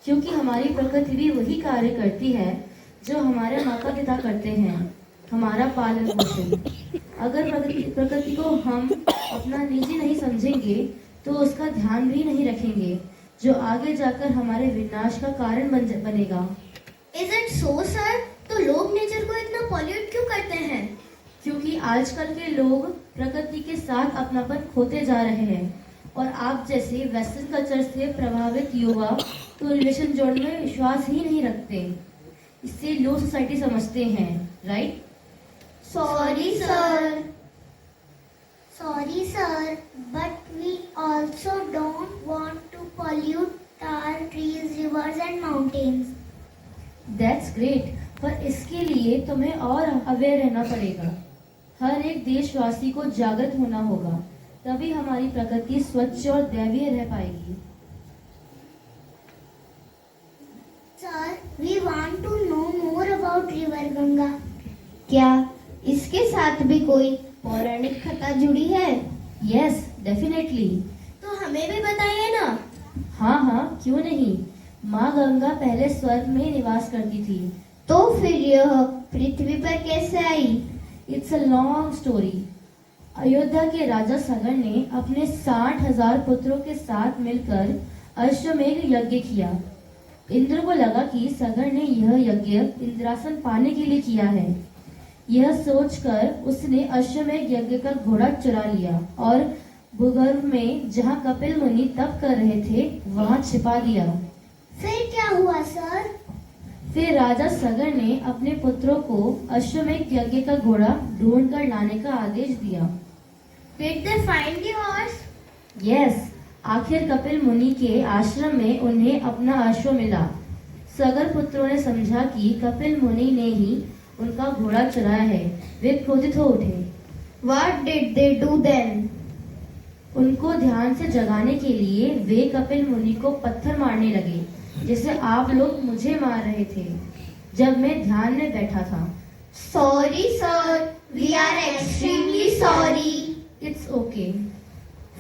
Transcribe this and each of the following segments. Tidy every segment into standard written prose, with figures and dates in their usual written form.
क्योंकि हमारी प्रकृति भी वही कार्य करती है जो हमारे माता पिता करते हैं, हमारा पालन पोषण। अगर प्रकृति को हम अपना निजी नहीं समझेंगे तो उसका ध्यान भी नहीं रखेंगे, जो आगे जाकर हमारे विनाश का कारण बनेगा। Is it so, sir? तो लोग नेचर को इतना पॉल्यूट क्यों करते हैं? क्योंकि आजकल के लोग प्रकृति के साथ अपनापन खोते जा रहे हैं, और आप जैसे वेस्टर्न कल्चर से प्रभावित युवा तो रिलेशन जोड़ने में विश्वास ही नहीं रखते। इससे लो सोसाइटी समझते हैं, right? Sorry, sir. Sorry, sir. But we also don't want to pollute our trees, rivers and mountains. That's great, पर इसके लिए तुम्हें और अवेयर रहना पड़ेगा। हर एक देशवासी को जागृत होना होगा, तभी हमारी प्रकृति स्वच्छ और दैवीय रह पाएगी। Sir, we want to know more about River Ganga. क्या इसके साथ भी कोई पौराणिक कथा जुड़ी है? Yes, definitely. तो हमें भी बताइए ना। हाँ हाँ, क्यों नहीं। माँ गंगा पहले स्वर्ग में निवास करती थी। तो फिर यह पृथ्वी पर कैसे आई? It's a long story. Ayodhya के राजा सगर ने अपने 60,000 पुत्रों के साथ मिलकर अश्वमेध यज्ञ किया। इंद्र को लगा कि सगर ने यह यज्ञ इंद्रासन पाने के लिए किया है। यह सोचकर उसने अश्वमेध यज्ञ का घोड़ा चुरा लिया और भूगर्भ में जहाँ कपिल मुनि तप कर रहे थे वहाँ छिपा दिया। फिर क्या हुआ, सर? फिर राजा सगर ने अपने पुत्रों को अश्वमेध यज्ञ का घोड़ा ढूंढ कर लाने का आदेश दिया। Did they find the horse? Yes, आखिर कपिल मुनि के आश्रम में उन्हें अपना अश्व मिला। सगर पुत्रों ने समझा कि कपिल मुनि ने ही उनका घोड़ा चुराया है। वे क्रोधित हो उठे। What did they do then? उनको ध्यान से जगाने के लिए वे कपिल मुनि को पत्थर मारने लगे, जैसे आप लोग मुझे मार रहे थे जब मैं ध्यान में बैठा था। Sorry, sir. We are extremely sorry. It's okay.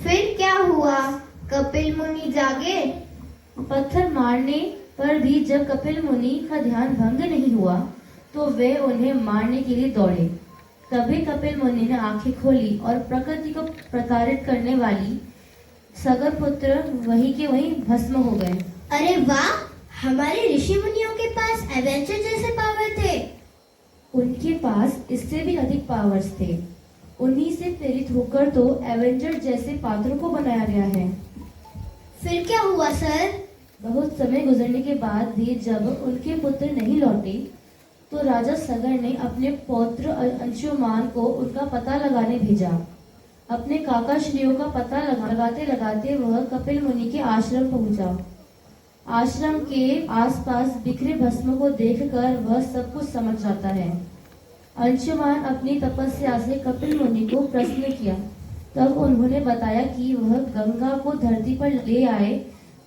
फिर क्या हुआ? कपिल मुनि जागे? पत्थर मारने पर भी जब कपिल मुनि का ध्यान भंग नहीं हुआ तो वे उन्हें मारने के लिए दौड़े। तभी कपिल मुनि ने आंखें खोली और प्रकृति को प्रताड़ित करने वाली सगर पुत्र वहीं के वहीं भस्म हो गए। अरे वाह, हमारे ऋषि मुनियों के पास एवेंजर जैसे पावर थे। उनके पास इससे भी अधिक पावर्स थे। उन्हीं से प्रेरित होकर तो एवेंजर जैसे पात्रों को बनाया गया है। फिर क्या हुआ, सर? बहुत समय गुजरने के बाद भी जब उनके पुत्र नहीं लौटे तो राजा सगर ने अपने पौत्र अंशुमान को उनका पता लगाने भेजा। अपने काकाश्रियों का पता लगाते लगाते वह कपिल मुनि के आश्रम पहुंचा। आश्रम के आसपास बिखरे भस्म को देखकर वह सब कुछ समझ जाता है। अंशुमान अपनी तपस्या से कपिल मुनि को प्रसन्न किया। तब उन्होंने बताया कि वह गंगा को धरती पर ले आए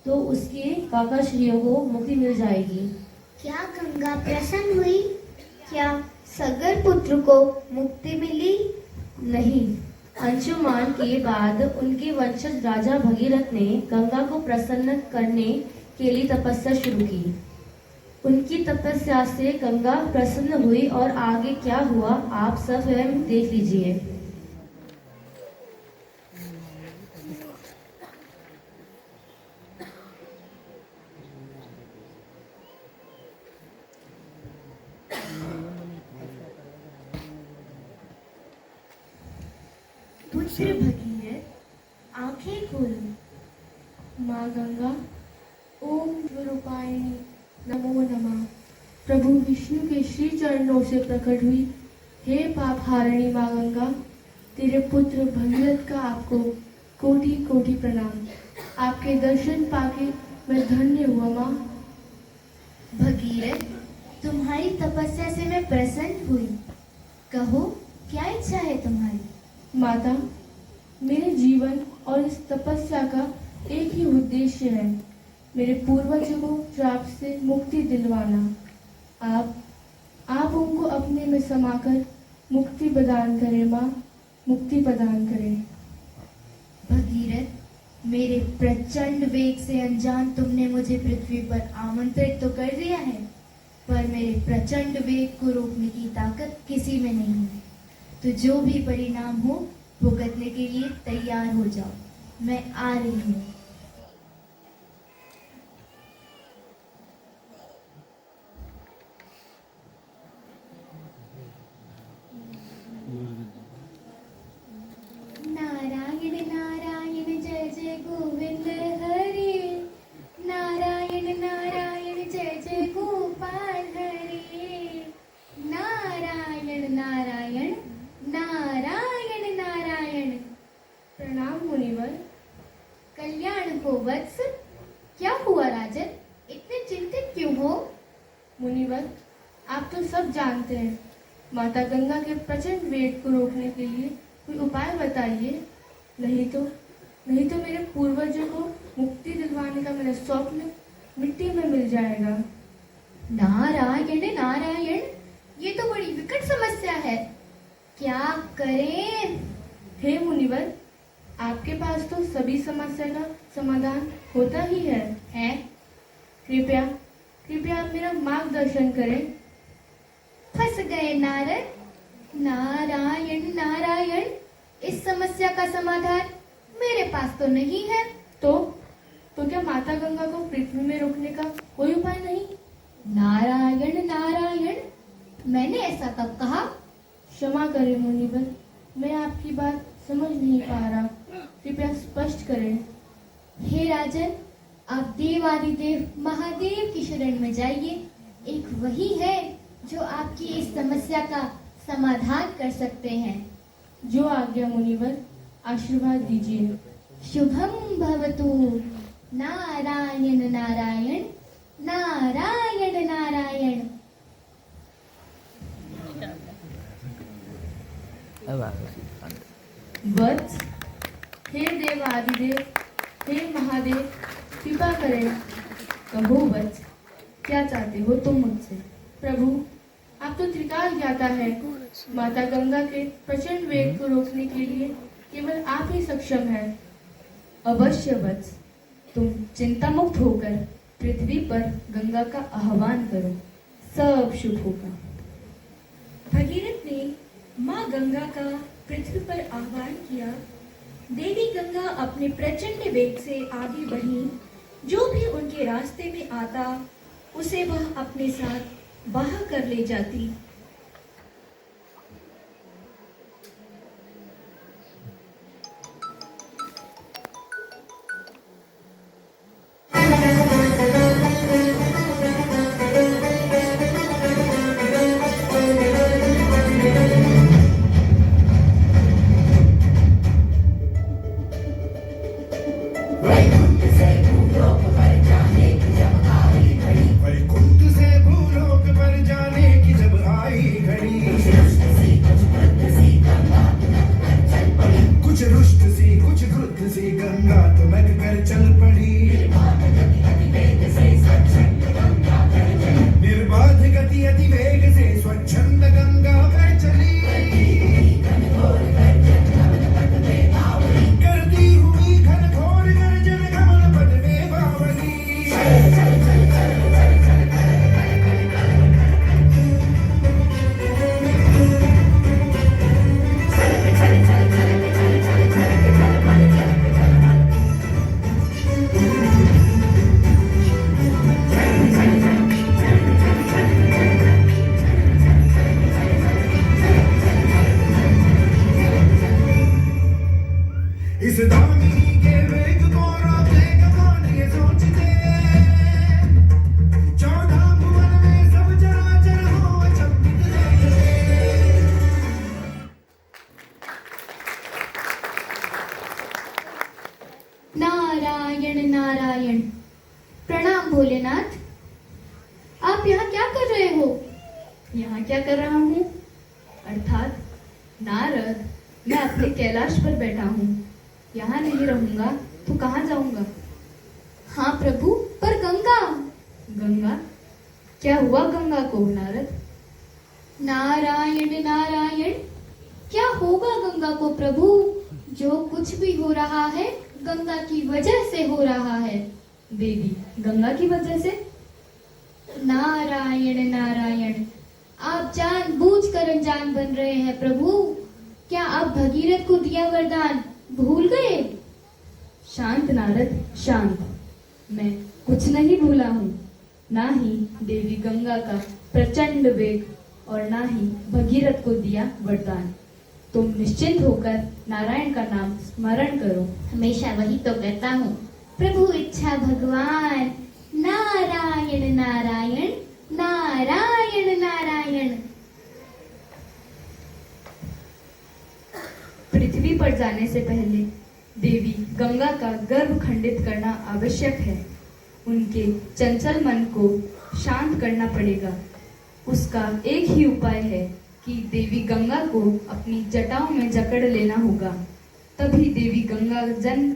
तो उसके काकाश्रियों को मुक्ति मिल जाएगी। क्या गंगा प्रसन्न हुई? क्या सगर पुत्र को मुक्ति मिली? नहीं, अंशुमान के बाद उनके वंशज राजा भगीरथ ने गंगा को प्रसन्न करने के लिए तपस्या शुरू की। उनकी तपस्या से गंगा प्रसन्न हुई और आगे क्या हुआ आप सब स्वयं देख लीजिए। पुत्र भगीरथ, आंखें खोलो। माँ गंगा, ओम स्वरूपायणी नमो नमः। प्रभु विष्णु के श्री चरणों से प्रकट हुई हे पाप हारिणी माँ गंगा, तेरे पुत्र भगीरथ का आपको कोटि कोटि प्रणाम। आपके दर्शन पाके मैं धन्य हुआ माँ। भगीरथ, तुम्हारी तपस्या से मैं प्रसन्न हुई। कहो, क्या इच्छा है तुम्हारी? माता, मेरे जीवन और इस तपस्या का एक ही उद्देश्य है, मेरे पूर्वजों को श्राप से मुक्ति दिलवाना। आप उनको अपने में समाकर मुक्ति प्रदान करें माँ, मुक्ति प्रदान करें। भगीरथ, मेरे प्रचंड वेग से अनजान तुमने मुझे पृथ्वी पर आमंत्रित तो कर दिया है, पर मेरे प्रचंड वेग को रोकने की ताकत किसी में नहीं है। तो जो भी परिणाम हो भुगतने के लिए तैयार हो जाओ। मैं आ रही हूँ। नारायण नारायण जय जय गोविंद हरि, नारायण नारायण जय जय गोपाल हरि, नारायण नारायण नारायण नारायण। प्रणाम मुनिवर। कल्याण हो वत्स। क्या हुआ राजन, इतने चिंतित क्यों हो? मुनिवर, आप तो सब जानते हैं, माता गंगा के प्रचंड वेग को रोकने के लिए कोई उपाय बताइए। नहीं तो मेरे पूर्वजों को मुक्ति दिलवाने का मेरा स्वप्न मिट्टी में मिल जाएगा। नारायण नारायण, ये तो बड़ी विकट समस्या है। क्या करें? हे मुनिवर, आपके पास तो सभी समस्या का समाधान होता ही है। कृपया आप मेरा मार्गदर्शन करें। फंस गए नारद। नारायण नारायण, इस समस्या का समाधान मेरे पास तो नहीं है। तो क्या माता गंगा को पृथ्वी में रोकने का कोई उपाय नहीं? नारायण नारायण, मैंने ऐसा कब कहा? क्षमा करें मुनिवर, मैं आपकी बात समझ नहीं पा रहा, कृपया स्पष्ट करें। हे राजन, आप देवादिदेव महादेव की शरण में जाइए। एक वही है जो आपकी इस समस्या का समाधान कर सकते हैं। जो आज्ञा मुनिवर, आशीर्वाद दीजिए। शुभम भवतु। नारायण नारायण नारायण नारायण। वत्स, हे देव आदिदेव, हे महादेव, कृपा करें। कहो वत्स, क्या चाहते हो तुम मुझसे? प्रभु, आप तो त्रिकाल ज्ञाता है। माता गंगा के प्रचंड वेग को रोकने के लिए केवल आप ही सक्षम हैं। अवश्य वत्स, तुम चिंता मुक्त होकर पृथ्वी पर गंगा का आह्वान करो, सब शुभ होगा। भगीरथ ने माँ गंगा का पृथ्वी पर आह्वान किया। देवी गंगा अपने प्रचंड वेग से आगे बढ़ी। जो भी उनके रास्ते में आता उसे वह अपने साथ बहा कर ले जाती। वैकुंठ से भूलोक पर जाने की जब आई घड़ी, कुछ रुष्ट सी कुछ क्रुद्ध सी गंगा तुमक कर चल पड़ी। निर्बाध गति अति वेग से स्वच्छंद गंगा पर चली। करती हुई घनघोर गर्जन कमल पद में बावली। इस दामिनी के वेग को रोकेगा कौन ये सोचते। 14 भुवन में सब चराचर हो अचंभित देखते। नारायण नारायण। प्रणाम भोलेनाथ। आप यहाँ क्या कर रहे हो? यहाँ क्या कर रहा हूँ? अर्थात नारद, मैं अपने कैलाश पर बैठा हूँ। यहाँ नहीं रहूंगा तो कहाँ जाऊंगा? हाँ प्रभु, पर गंगा। गंगा? क्या हुआ गंगा को नारद? नारायण नारायण, क्या होगा गंगा को प्रभु? जो कुछ भी हो रहा है गंगा की वजह से हो रहा है। देवी गंगा की वजह से? नारायण नारायण, आप जानबूझकर अनजान बन रहे हैं प्रभु। क्या आप भगीरथ को दिया वरदान भूल गए? शांत नारद शांत, मैं कुछ नहीं भूला हूँ। ना ही देवी गंगा का प्रचंड वेग और ना ही भगीरथ को दिया वरदान। तुम निश्चिंत होकर नारायण का नाम स्मरण करो। हमेशा वही तो कहता हूँ। प्रभु इच्छा भगवान, नारायण नारायण नारायण नारायण। पृथ्वी पर जाने से पहले देवी गंगा का गर्भ खंडित करना आवश्यक है। उनके चंचल मन को शांत करना पड़ेगा। उसका एक ही उपाय है कि देवी गंगा को अपनी जटाओं में जकड़ लेना होगा, तभी देवी गंगा जन्म।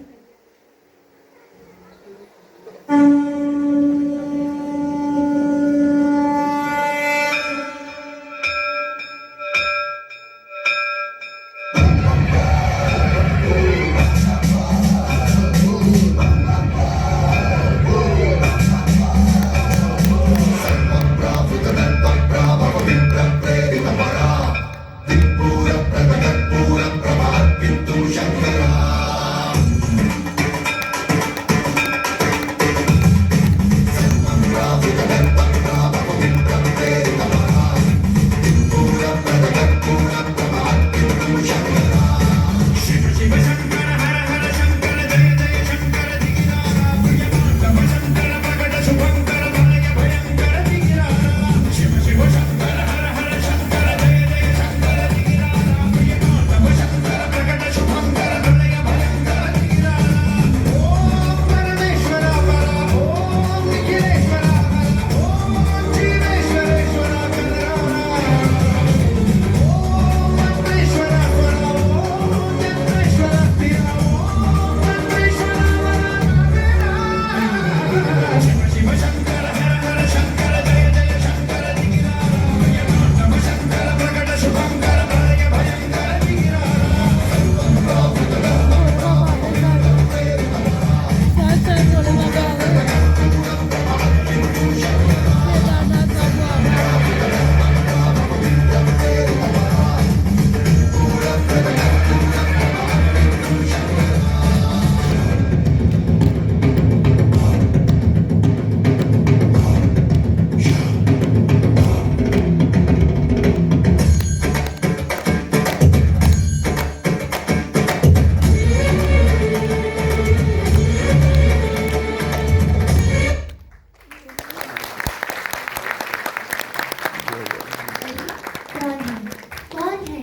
कौन है?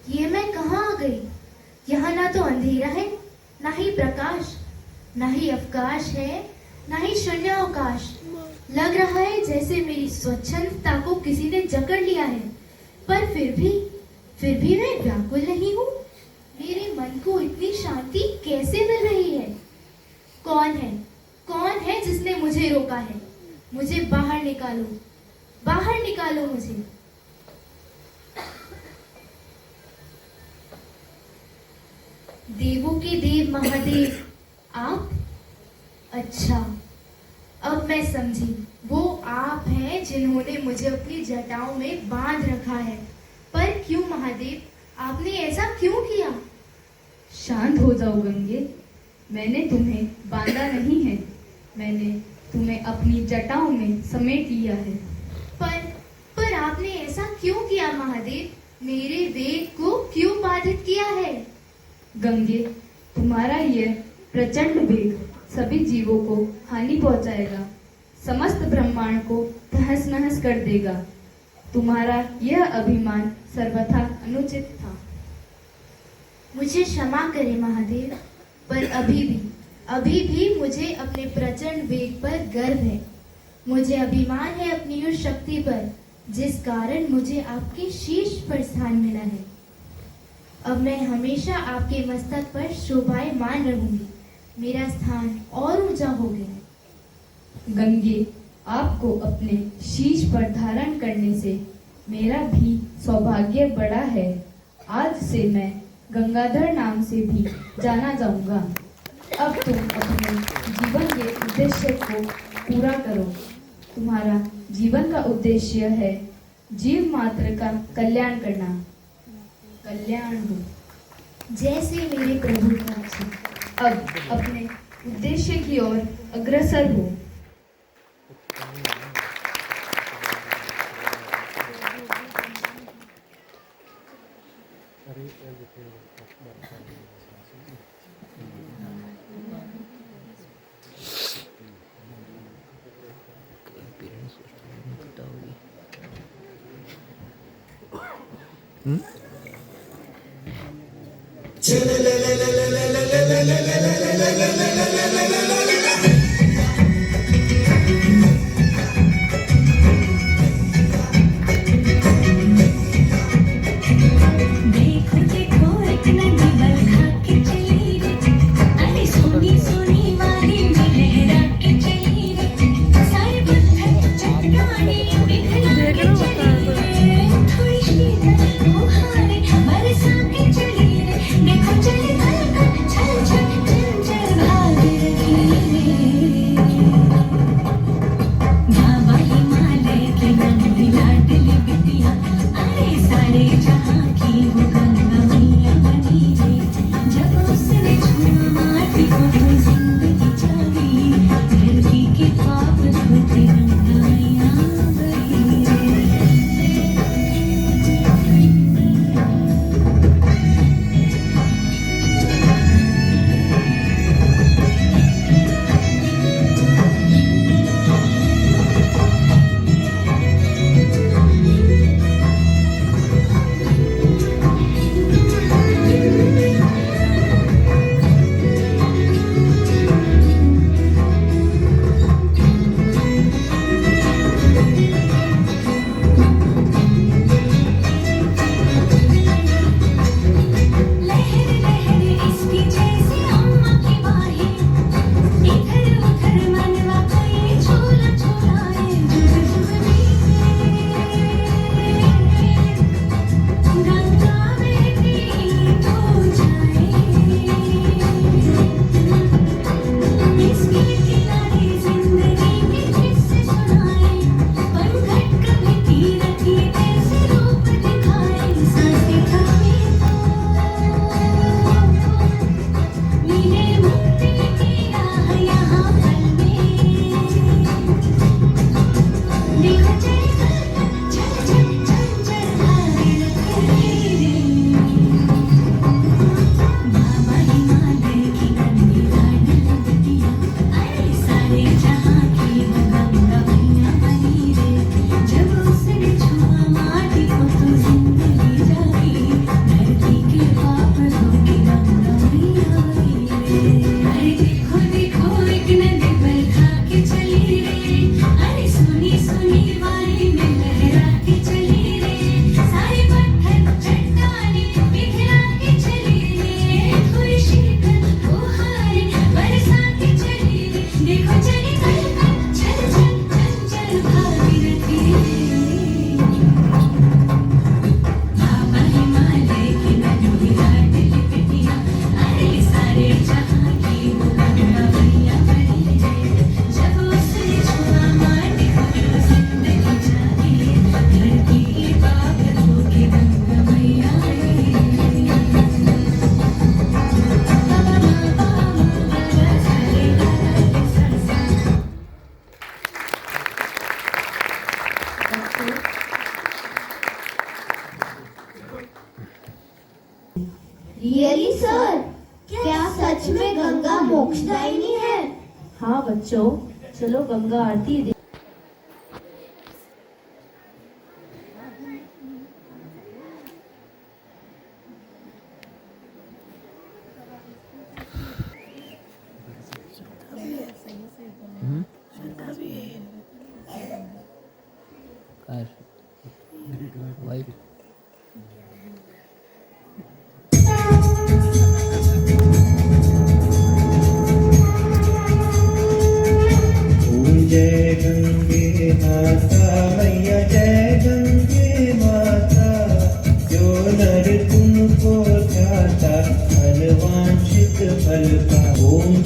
ये मैं कहाँ आ गई? यहाँ ना तो अंधेरा है, ना ही प्रकाश, ना ही अवकाश है, ना ही शून्य अवकाश। लग रहा है जैसे मेरी स्वच्छंदता को किसी ने जकड़ लिया है, पर फिर भी मैं व्याकुल नहीं हूँ। मेरे मन को इतनी शांति कैसे मिल रही है? कौन है? कौन है जिसने मुझे रोका है? मुझे बाहर निकालो, बाहर निकालो मुझे। देवों के देव महादेव आप? अच्छा, अब मैं समझी। वो आप हैं जिन्होंने मुझे अपनी जटाओं में बांध रखा है। पर क्यों महादेव, आपने ऐसा क्यों किया? शांत हो जाओ गंगे, मैंने तुम्हें बांधा नहीं है, मैंने तुम्हें अपनी जटाओं में समेट लिया है। पर आपने ऐसा क्यों किया महादेव? मेरे वेग को क्यों बाधित किया है? गंगे, तुम्हारा यह प्रचंड वेग सभी जीवों को हानि पहुंचाएगा, समस्त ब्रह्मांड को तहस नहस कर देगा। तुम्हारा यह अभिमान सर्वथा अनुचित था। मुझे क्षमा करें महादेव, पर अभी भी मुझे अपने प्रचंड वेग पर गर्व है। मुझे अभिमान है अपनी उस शक्ति पर जिस कारण मुझे आपके शीर्ष पर स्थान मिला है। अब मैं हमेशा आपके मस्तक पर शोभायमान रहूंगी। मेरा स्थान और ऊंचा हो गया। गंगे, आपको अपने शीश पर धारण करने से मेरा भी सौभाग्य बढ़ा है। आज से मैं गंगाधर नाम से भी जाना जाऊंगा। अब तुम अपने जीवन के उद्देश्य को पूरा करो। तुम्हारा जीवन का उद्देश्य है जीव मात्र का कल्याण करना। कल्याण हो। जैसे मेरे प्रभु का आज्ञा। अब अपने उद्देश्य की ओर अग्रसर हो। रियली सर, क्या सच में गंगा मोक्षदायिनी है? हाँ बच्चों, चलो गंगा आरती दे। जय गंगे माता मैया, जय गंगे माता, जो नर तुमको ध्याता फल वांछित फल पा। ओम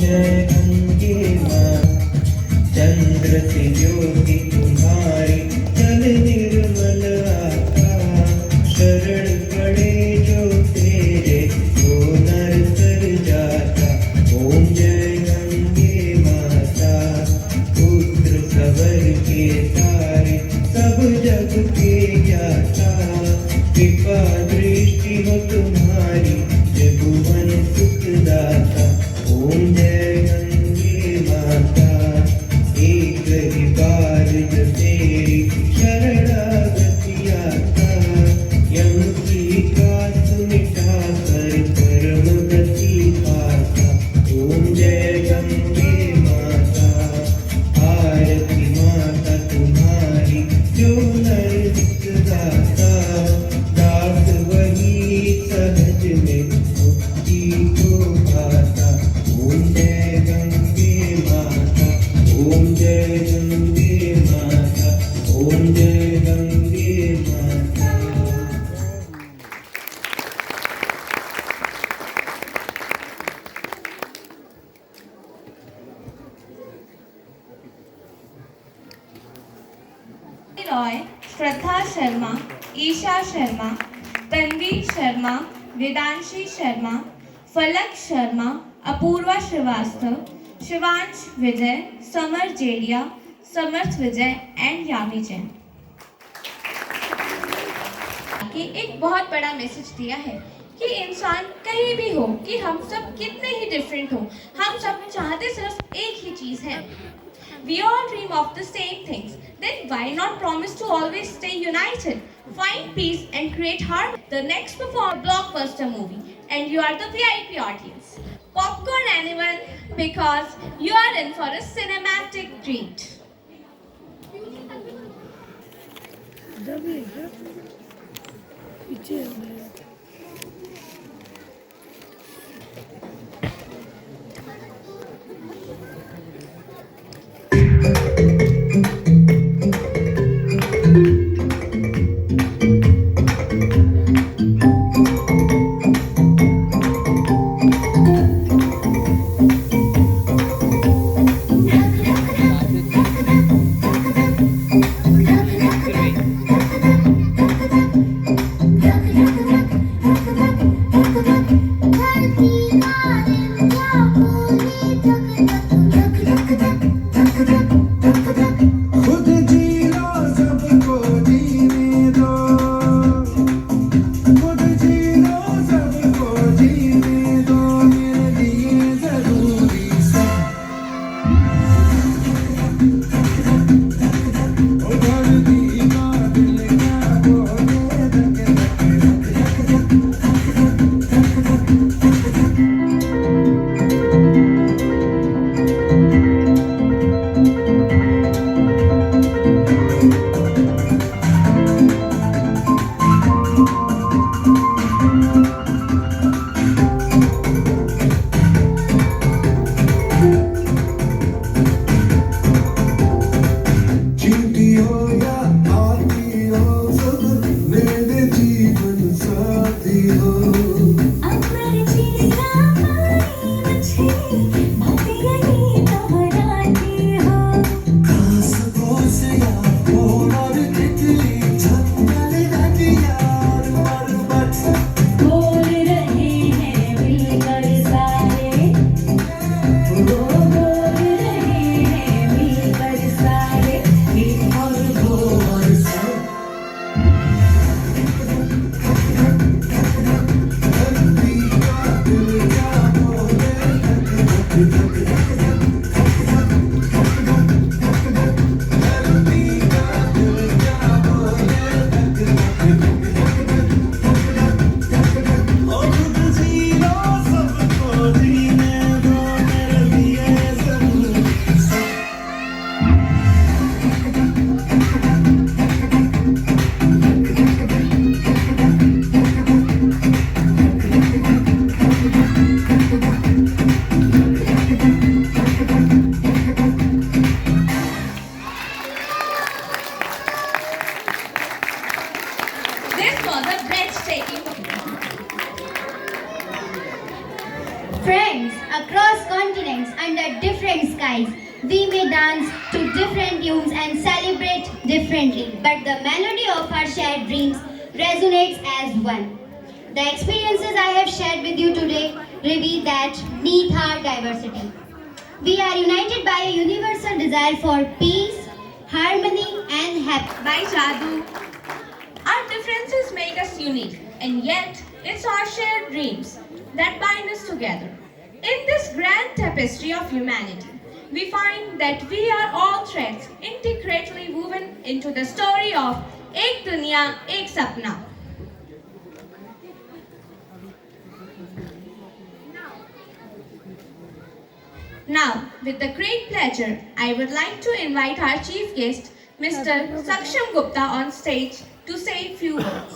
रॉय, श्रद्धा शर्मा, ईशा शर्मा, तन्वी शर्मा, वेदांशी शर्मा, फलक शर्मा, अपूर्वा श्रीवास्तव, शिवांश विजय, समर जेडिया, समर्थ विजय एंड यामी जैन कि एक बहुत बड़ा मैसेज दिया है कि इंसान कहीं भी हो, कि हम सब कितने ही डिफरेंट हो, हम सब चाहते सिर्फ एक ही चीज है. We all dream of the same things. Then why not promise to always stay united, find peace and create harmony? The next perform blockbuster movie, and you are the VIP audience. Popcorn anyone, because you are in for a cinematic treat. खुद जी लो सबको जीने दो, खुद जी लो सबको जीने दो, मेरे लिए जरूरी सब उधर दी का दिल क्या बोले धक चिंटी हो या आती हो, सब मेरे जीवन साथी हो. खास दोस्त यार हो और तितली झपकल लगी यार मरमत. बोल रहे हैं मिलकर सारे, वो बोल रहे हैं मिलकर सारे, एक और दो और सब. धरती का दिल क्या बोले धक धक धरती का दिल क्या बोले धक धक. ओ खुद जी लो सबको जीने दो, मेरे लिए जरूरी सब This was a breathtaking Friends, across continents, under different skies, we may dance to different tunes and celebrate differently, but the melody of our shared dreams resonates as one. The experiences I have shared with you today reveal that beneath our diversity, we are united by a universal desire for peace, harmony, and happiness. by Jadoo. Our differences make us unique, and yet it's our shared dreams that bind us together. In this grand tapestry of humanity, we find that we are all threads intricately woven into the story of Ek Duniya, Ek Sapna. Now, with the great pleasure, I would like to invite our chief guest, Mr. Saksham Gupta, on stage to say a few words.